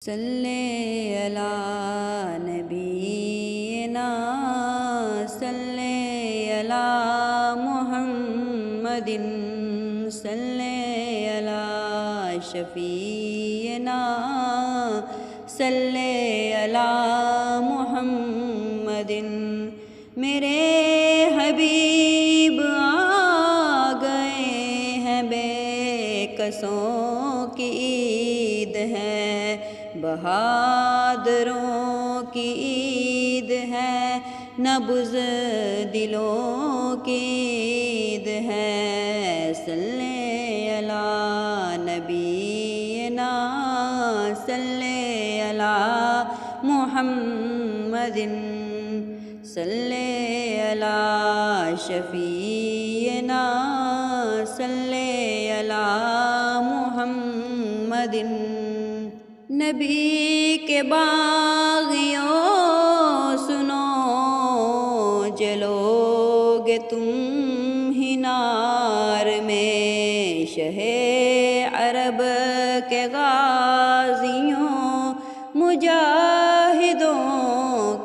صلی علی نبینا صلی علی محمد صلی علی شفیعنا صلی علی محمد میرے حبیب آ گئے ہیں بے کسوں کی عید ہے بہادروں کی عید ہے نہ بزدلوں کی عید ہے صلی علی نبینا صلی علی محمد صلی علی شفیعنا صلی علی محمد نبی کے باغیوں سنو جلوگے تم ہی نار میں شہ عرب کے غازیوں مجاہدوں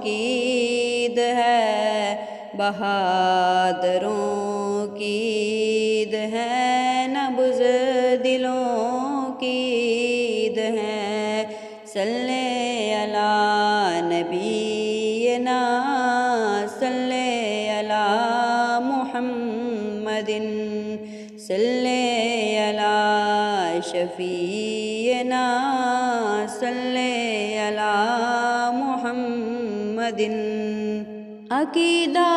کی عید ہے بہادروں کی عید ہے نہ بزدلوں کی عید ہے صلی علی نبینا صلی علی محمد صلی علی شفیعنا صلی علی محمد عقیدہ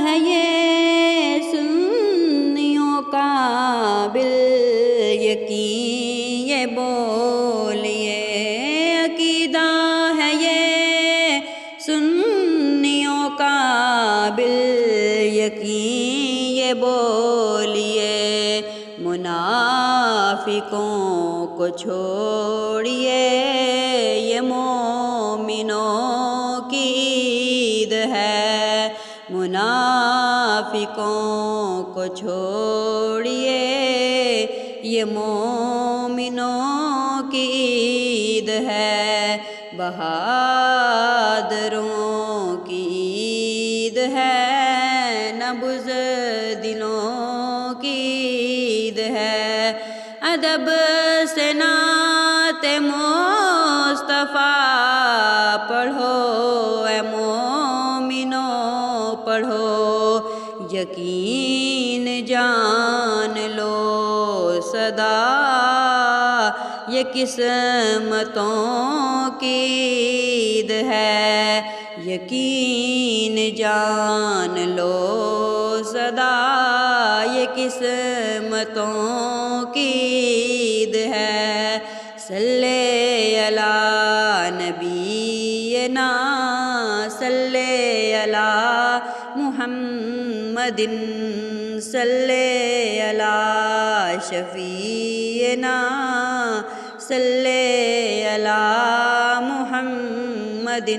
ہے یہ سنیوں کا بالیقین یہ بولیے عقیدہ ہے یہ سنیوں کا بالیقین یہ بولیے منافقوں کو چھوڑیے یہ مومنوں کی عید ہے منافقوں کو چھوڑیے یہ مومنوں کی عید ہے بہادروں کی عید ہے نہ بزدلوں کی عید ہے ادب سے نعت مصطفیٰ پڑھو اے مومنوں پڑھو یقین جان لو صدا یہ قسمتوں کی عید ہے یقین جان لو صدا یہ قسمتوں کی عید ہے صلی علی نبینا صلی علی محمد صلی علی شفیعنا صلی علی محمد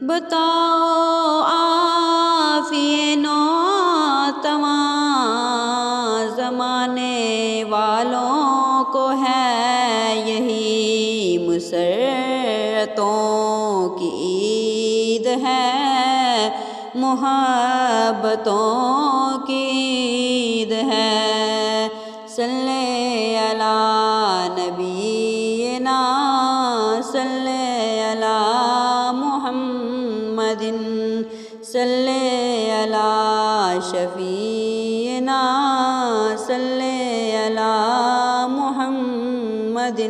بتاؤ عافیہ نو تمام زمانے والوں کو ہے یہی مسرتوں کی عید ہے محبتوں کی عید ہے صلی علی نبینا صلی علی محمد صلی علی شفیعنا صلی علی محمد